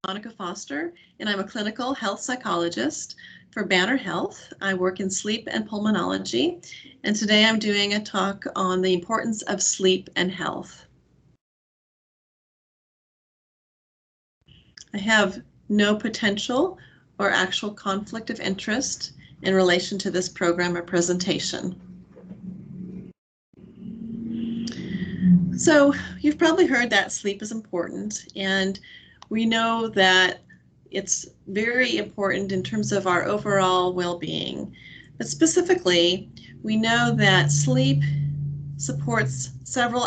Monica Foster, and I'm a clinical health psychologist for Banner Health. I work in sleep and pulmonology, and today I'm doing a talk on the importance of sleep and health. I have no potential or actual conflict of interest in relation to this program or presentation. So you've probably heard that sleep is important, and we know that it's very important in terms of our overall well-being. But specifically, we know that sleep supports several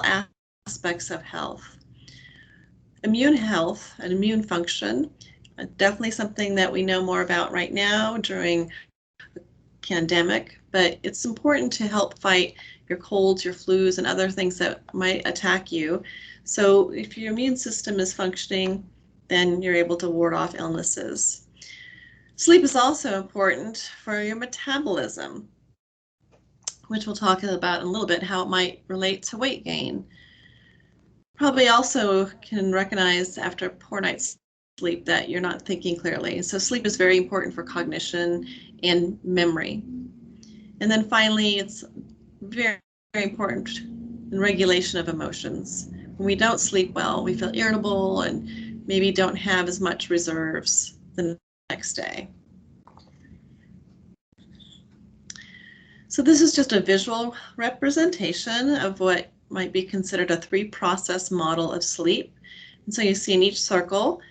aspects of health. Immune health and immune function, definitely something that we know more about right now during the pandemic, but it's important to help fight your colds, your flus, and other things that might attack you. So if your immune system is functioning, then you're able to ward off illnesses. Sleep is also important for your metabolism, which we'll talk about in a little bit, how it might relate to weight gain. Probably also can recognize after a poor night's sleep that you're not thinking clearly. So sleep is very important for cognition and memory. And then finally, it's very, very important in regulation of emotions. When we don't sleep well, we feel irritable and maybe don't have as much reserves the next day. So this is just a visual representation of what might be considered a three-process model of sleep. And so you see in each circle,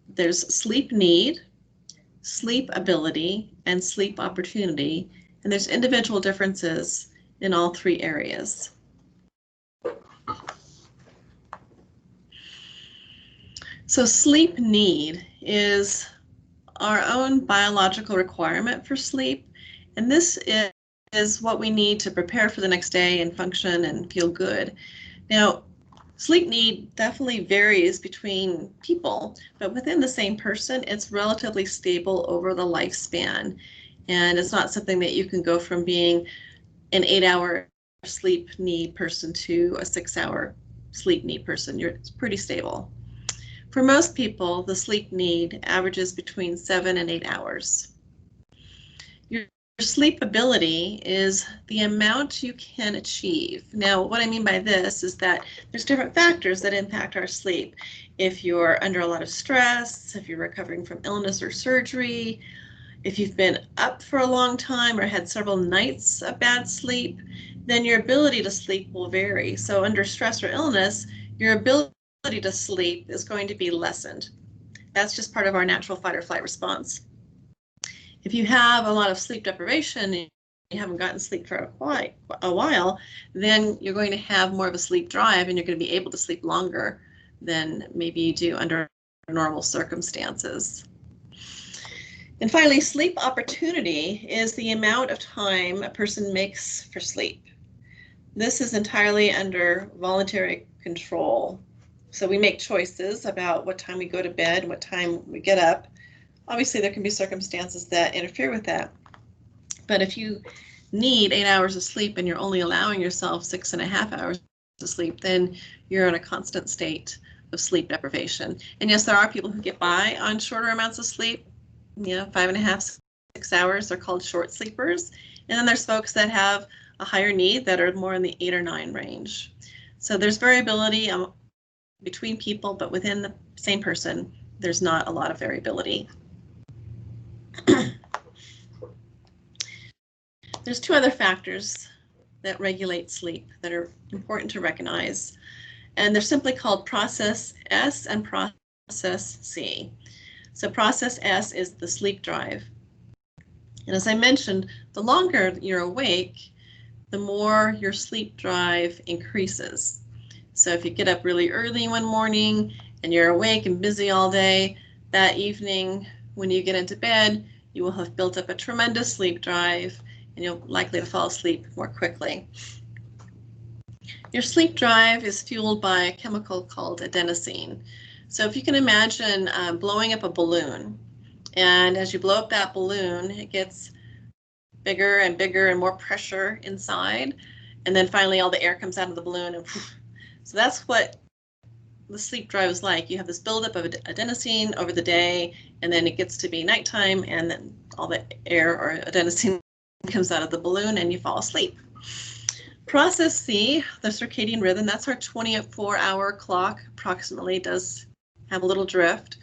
there's sleep need, sleep ability, and sleep opportunity. And there's individual differences in all three areas. So sleep need is our own biological requirement for sleep. And this is what we need to prepare for the next day and function and feel good. Now, sleep need definitely varies between people, but within the same person, it's relatively stable over the lifespan. And it's not something that you can go from being an 8-hour sleep need person to a 6-hour sleep need person. It's pretty stable. For most people, the sleep need averages between 7 and 8 hours. Your sleep ability is the amount you can achieve. Now, what I mean by this is that there's different factors that impact our sleep. If you're under a lot of stress, if you're recovering from illness or surgery, if you've been up for a long time or had several nights of bad sleep, then your ability to sleep will vary. So under stress or illness, your ability to sleep is going to be lessened. That's just part of our natural fight or flight response. If you have a lot of sleep deprivation and you haven't gotten sleep for quite a while, then you're going to have more of a sleep drive and you're going to be able to sleep longer than maybe you do under normal circumstances. And finally, sleep opportunity is the amount of time a person makes for sleep. This is entirely under voluntary control. So we make choices about what time we go to bed, what time we get up. Obviously, there can be circumstances that interfere with that. But if you need 8 hours of sleep and you're only allowing yourself 6.5 hours of sleep, then you're in a constant state of sleep deprivation. And yes, there are people who get by on shorter amounts of sleep. 5.5, 6 hours, they're called short sleepers. And then there's folks that have a higher need that are more in the 8 or 9 range. So there's variability between people, but within the same person, there's not a lot of variability. There's two other factors that regulate sleep that are important to recognize, and they're simply called process S and process C. So process S is the sleep drive. And as I mentioned, the longer you're awake, the more your sleep drive increases. So if you get up really early one morning and you're awake and busy all day, that evening when you get into bed, you will have built up a tremendous sleep drive and you're likely to fall asleep more quickly. Your sleep drive is fueled by a chemical called adenosine. So if you can imagine blowing up a balloon, and as you blow up that balloon, it gets bigger and bigger and more pressure inside, and then finally all the air comes out of the balloon, and so that's what the sleep drive is like. You have this buildup of adenosine over the day, and then it gets to be nighttime, and then all the air or adenosine comes out of the balloon and you fall asleep. Process C, the circadian rhythm, that's our 24-hour clock approximately, does have a little drift.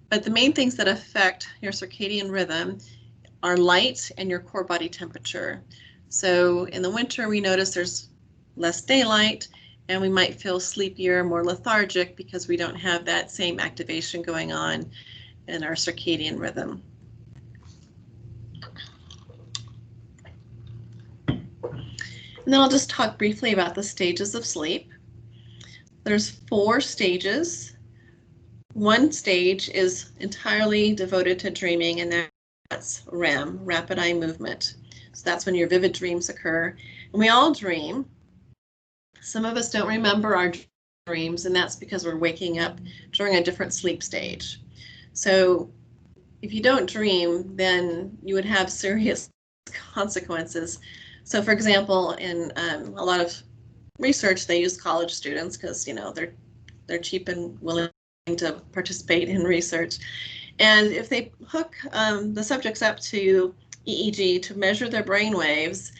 But the main things that affect your circadian rhythm are light and your core body temperature. So in the winter, we notice there's less daylight and we might feel sleepier, more lethargic because we don't have that same activation going on in our circadian rhythm. And then I'll just talk briefly about the stages of sleep. There's 4 stages. One stage is entirely devoted to dreaming, and that's REM, rapid eye movement. So that's when your vivid dreams occur. And we all dream. Some of us don't remember our dreams, and that's because we're waking up during a different sleep stage. So if you don't dream, then you would have serious consequences. So for example, in a lot of research, they use college students because, you know, they're cheap and willing to participate in research. And if they hook the subjects up to EEG to measure their brain waves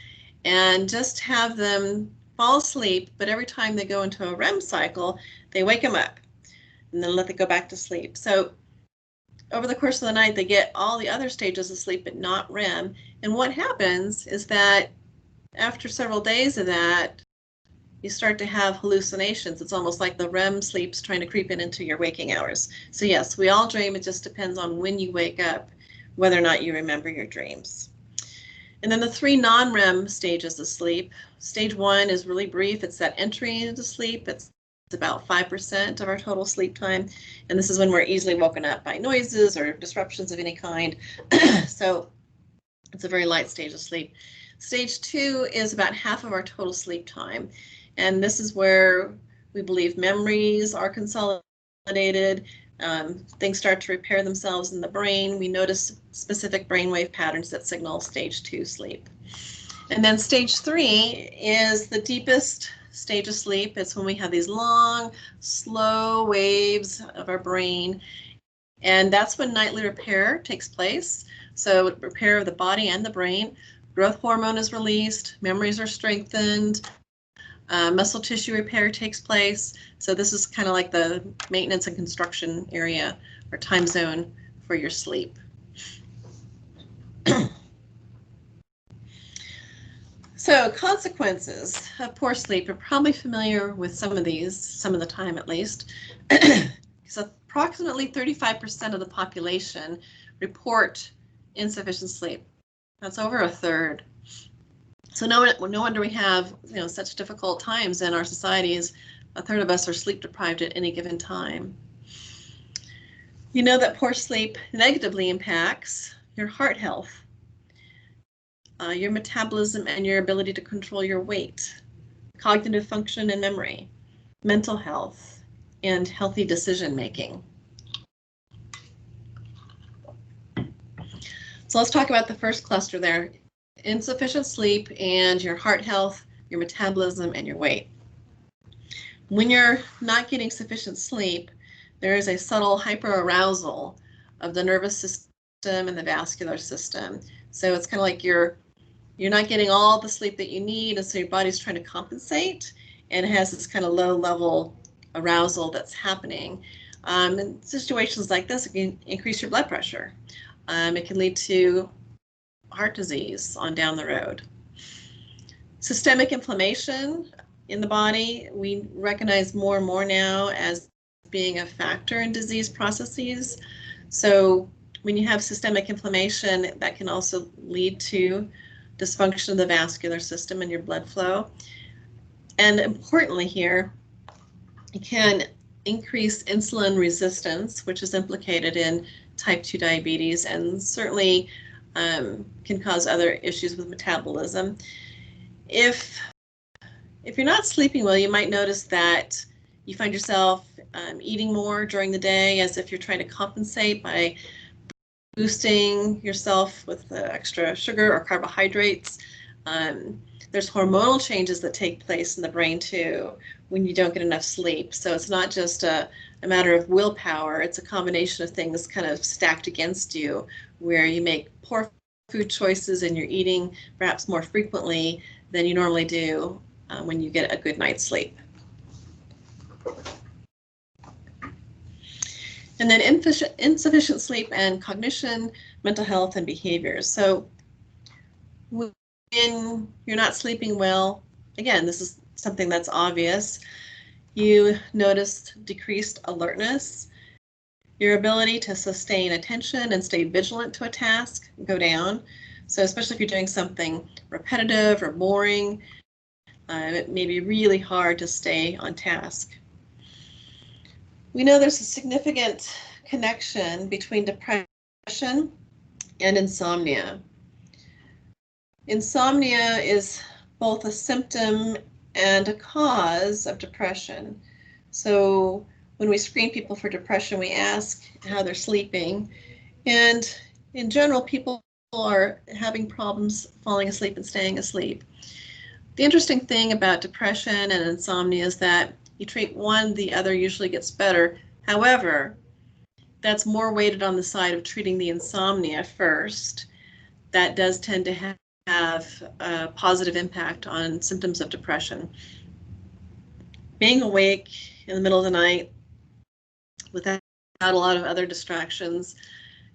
and just have them fall asleep, but every time they go into a REM cycle, they wake them up and then let them go back to sleep. So over the course of the night, they get all the other stages of sleep, but not REM. And what happens is that after several days of that, you start to have hallucinations. It's almost like the REM sleep's trying to creep into your waking hours. So yes, we all dream. It just depends on when you wake up, whether or not you remember your dreams. And then the 3 non-REM stages of sleep. Stage 1 is really brief. It's that entry into sleep. It's about 5% of our total sleep time. And this is when we're easily woken up by noises or disruptions of any kind. So it's a very light stage of sleep. Stage 2 is about half of our total sleep time. And this is where we believe memories are consolidated. Things start to repair themselves in the brain. We notice specific brainwave patterns that signal stage 2 sleep. And then stage 3 is the deepest stage of sleep. It's when we have these long, slow waves of our brain. And that's when nightly repair takes place. So repair of the body and the brain. Growth hormone is released, memories are strengthened, muscle tissue repair takes place. So this is kind of like the maintenance and construction area or time zone for your sleep. So consequences of poor sleep, you're probably familiar with some of these, some of the time at least. So approximately 35% of the population report insufficient sleep. That's over a third. So no wonder we have, you know, such difficult times in our societies. A third of us are sleep deprived at any given time. You know that poor sleep negatively impacts your heart health, your metabolism and your ability to control your weight, cognitive function and memory, mental health, and healthy decision making. So let's talk about the first cluster there, insufficient sleep and your heart health, your metabolism, and your weight. When you're not getting sufficient sleep, there is a subtle hyperarousal of the nervous system and the vascular system. So it's kind of like you're not getting all the sleep that you need, and so your body's trying to compensate, and it has this kind of low level arousal that's happening. In situations like this, it can increase your blood pressure. It can lead to heart disease on down the road. Systemic inflammation in the body, we recognize more and more now as being a factor in disease processes. So when you have systemic inflammation, that can also lead to dysfunction of the vascular system and your blood flow. And importantly here, it can increase insulin resistance, which is implicated in type 2 diabetes, and certainly can cause other issues with metabolism. If you're not sleeping well, you might notice that you find yourself eating more during the day, as if you're trying to compensate by boosting yourself with extra sugar or carbohydrates. there's hormonal changes that take place in the brain too when you don't get enough sleep. So it's not just a matter of willpower, it's a combination of things kind of stacked against you, where you make poor food choices and you're eating perhaps more frequently than you normally do when you get a good night's sleep. And then insufficient sleep and cognition, mental health, and behaviors. So when you're not sleeping well, again, this is something that's obvious. You notice decreased alertness. Your ability to sustain attention and stay vigilant to a task go down. So especially if you're doing something repetitive or boring, it may be really hard to stay on task. We know there's a significant connection between depression and insomnia. Insomnia is both a symptom and a cause of depression. So when we screen people for depression, we ask how they're sleeping. And in general, people are having problems falling asleep and staying asleep. The interesting thing about depression and insomnia is that you treat one, the other usually gets better. However, that's more weighted on the side of treating the insomnia first. That does tend to have a positive impact on symptoms of depression. Being awake in the middle of the night without a lot of other distractions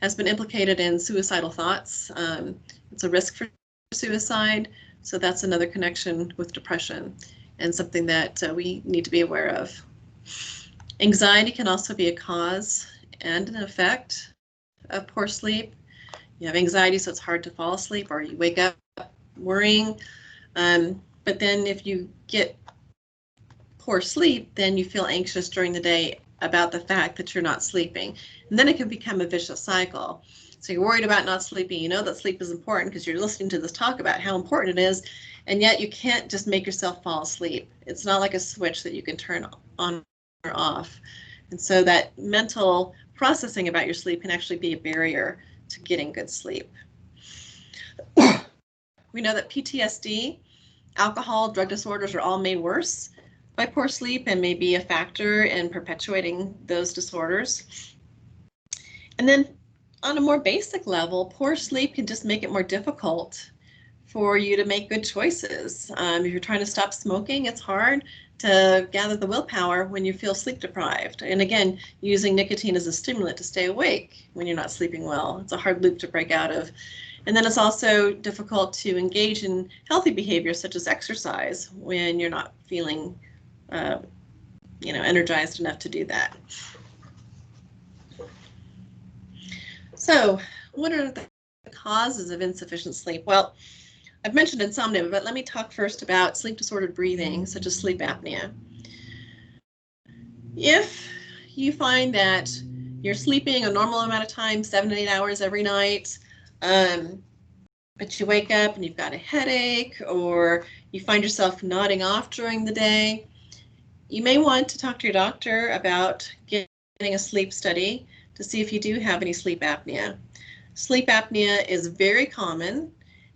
has been implicated in suicidal thoughts. It's a risk for suicide, so that's another connection with depression and something that we need to be aware of. Anxiety can also be a cause and an effect of poor sleep. You have anxiety, so it's hard to fall asleep, or you wake up worrying. But then if you get poor sleep, then you feel anxious during the day about the fact that you're not sleeping. And then it can become a vicious cycle. So you're worried about not sleeping. You know that sleep is important because you're listening to this talk about how important it is, and yet you can't just make yourself fall asleep. It's not like a switch that you can turn on or off. And so that mental processing about your sleep can actually be a barrier to getting good sleep. We know that PTSD, alcohol, drug disorders are all made worse by poor sleep and may be a factor in perpetuating those disorders. And then on a more basic level, poor sleep can just make it more difficult for you to make good choices. If you're trying to stop smoking, it's hard to gather the willpower when you feel sleep deprived. And again, using nicotine as a stimulant to stay awake when you're not sleeping well. It's a hard loop to break out of. And then it's also difficult to engage in healthy behaviors such as exercise when you're not feeling energized enough to do that. So what are the causes of insufficient sleep? Well, I've mentioned insomnia, but let me talk first about sleep-disordered breathing, such as sleep apnea. If you find that you're sleeping a normal amount of time, 7 to 8 hours every night, but you wake up and you've got a headache, or you find yourself nodding off during the day, you may want to talk to your doctor about getting a sleep study to see if you do have any sleep apnea. Sleep apnea is very common,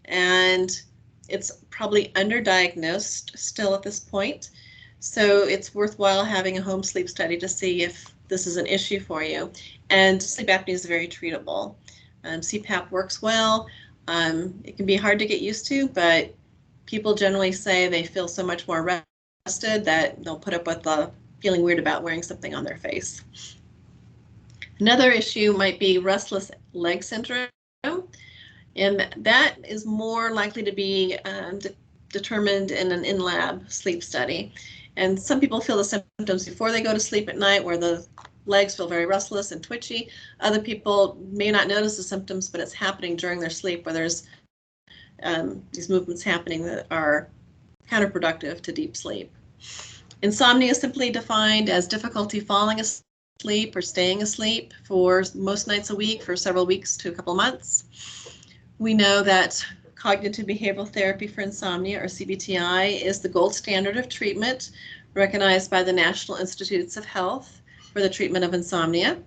and it's probably underdiagnosed still at this point. So it's worthwhile having a home sleep study to see if this is an issue for you. And sleep apnea is very treatable. CPAP works well. It can be hard to get used to, but people generally say they feel so much more rested that they'll put up with the feeling weird about wearing something on their face. Another issue might be restless leg syndrome. And that is more likely to be determined in an in-lab sleep study. And some people feel the symptoms before they go to sleep at night, where the legs feel very restless and twitchy. Other people may not notice the symptoms, but it's happening during their sleep, where there's these movements happening that are counterproductive to deep sleep. Insomnia is simply defined as difficulty falling asleep or staying asleep for most nights a week for several weeks to a couple months. We know that cognitive behavioral therapy for insomnia, or CBTI, is the gold standard of treatment recognized by the National Institutes of Health for the treatment of insomnia.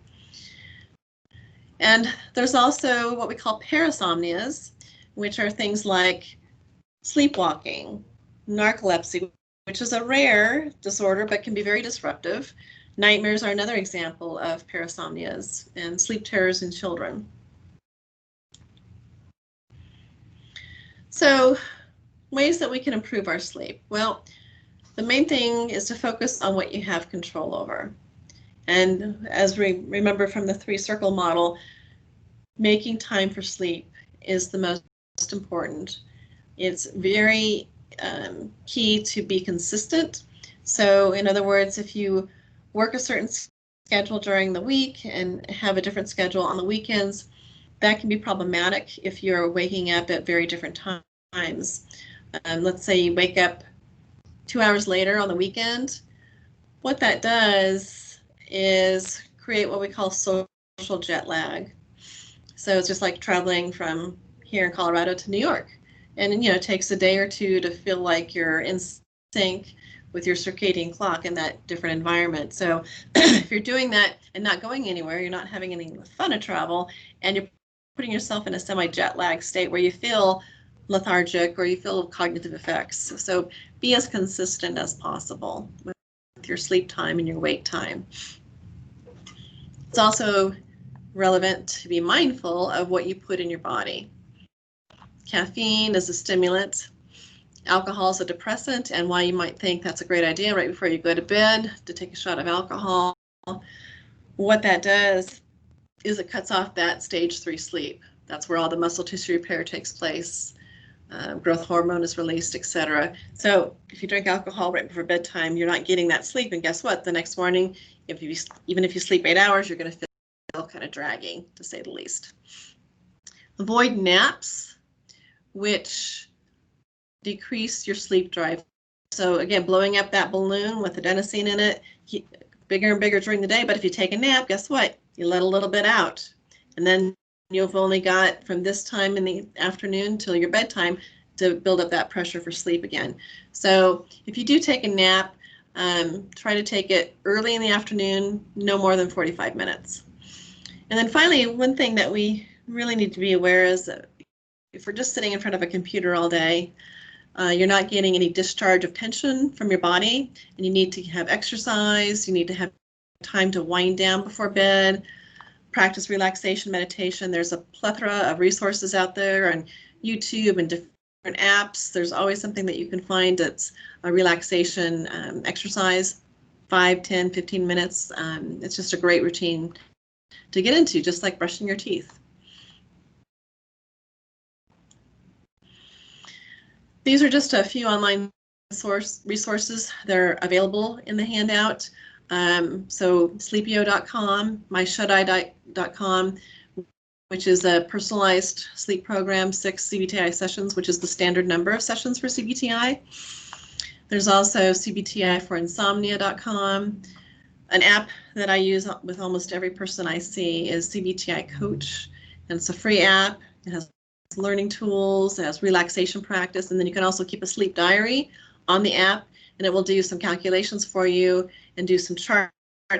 And there's also what we call parasomnias, which are things like sleepwalking, narcolepsy, which is a rare disorder but can be very disruptive. Nightmares are another example of parasomnias, and sleep terrors in children. So, ways that we can improve our sleep. Well, the main thing is to focus on what you have control over. And as we remember from the 3-circle model, making time for sleep is the most important. It's very key to be consistent. So in other words, if you work a certain schedule during the week and have a different schedule on the weekends, that can be problematic if you're waking up at very different times. Let's say you wake up 2 hours later on the weekend. What that does is create what we call social jet lag. So it's just like traveling from here in Colorado to New York. And it takes a day or two to feel like you're in sync with your circadian clock in that different environment. So if you're doing that and not going anywhere, you're not having any fun to travel, and you're putting yourself in a semi-jet lag state where you feel lethargic or you feel cognitive effects. So be as consistent as possible with your sleep time and your wake time. It's also relevant to be mindful of what you put in your body. Caffeine is a stimulant. Alcohol is a depressant, and why you might think that's a great idea right before you go to bed to take a shot of alcohol. What that does is it cuts off that stage 3 sleep. That's where all the muscle tissue repair takes place. Growth hormone is released, etc. So if you drink alcohol right before bedtime, you're not getting that sleep, and guess what? The next morning, even if you sleep 8 hours, you're going to feel kind of dragging, to say the least. Avoid naps, which decrease your sleep drive. So again, blowing up that balloon with adenosine in it, bigger and bigger during the day, but if you take a nap, guess what? You let a little bit out. And then you've only got from this time in the afternoon till your bedtime to build up that pressure for sleep again. So if you do take a nap, try to take it early in the afternoon, no more than 45 minutes. And then finally, one thing that we really need to be aware is that if we're just sitting in front of a computer all day, you're not getting any discharge of tension from your body, and you need to have exercise, you need to have time to wind down before bed, practice relaxation meditation. There's a plethora of resources out there on YouTube and different apps. There's always something that you can find that's a relaxation exercise, 5, 10, 15 minutes. It's just a great routine to get into, just like brushing your teeth. These are just a few online resources. They're available in the handout. So sleepio.com, myshuteye.com, which is a personalized sleep program, 6 CBTI sessions, which is the standard number of sessions for CBTI. There's also cbtiforInsomnia.com. An app that I use with almost every person I see is CBTI Coach, and it's a free app. It has learning tools, it has relaxation practice, and then you can also keep a sleep diary on the app, and it will do some calculations for you and do some charts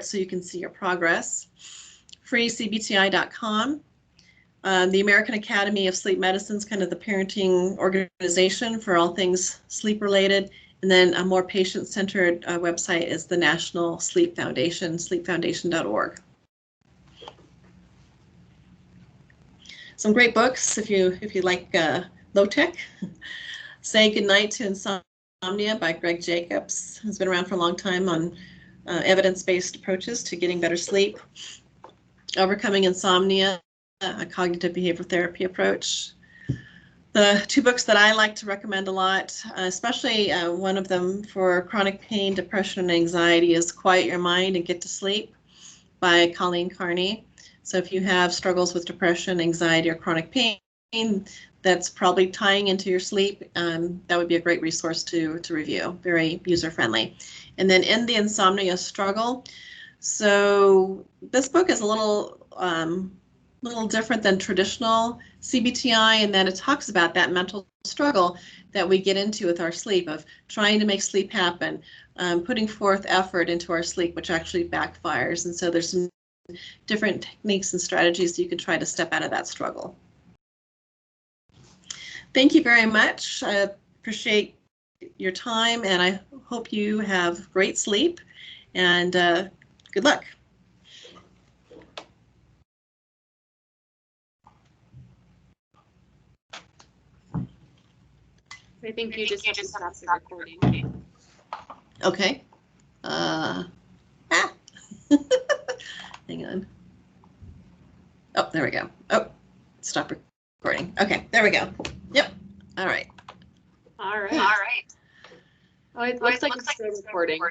so you can see your progress. freecbti.com. The American Academy of Sleep Medicine is kind of the parenting organization for all things sleep related. And then a more patient-centered website is the National Sleep Foundation, sleepfoundation.org. Some great books if you like low tech. Say Goodnight to Insomnia by Greg Jacobs. Has been around for a long time on evidence-based approaches to getting better sleep. Overcoming Insomnia, a cognitive behavioral therapy approach. The 2 books that I like to recommend a lot, especially one of them for chronic pain, depression, and anxiety, is Quiet Your Mind and Get to Sleep by Colleen Carney. So if you have struggles with depression, anxiety, or chronic pain that's probably tying into your sleep, that would be a great resource to review, very user-friendly. And then End the Insomnia Struggle. So this book is a little different than traditional CBTI in that it talks about that mental struggle that we get into with our sleep, of trying to make sleep happen, putting forth effort into our sleep, which actually backfires. And so there's some different techniques and strategies you can try to step out of that struggle. Thank you very much. I appreciate your time, and I hope you have great sleep, and good luck. I think you just have to stop the recording. Okay. Hang on. Oh, there we go. Oh, stop recording. Okay, there we go. Yep. All right. All right. Oh, it looks like it's still recording.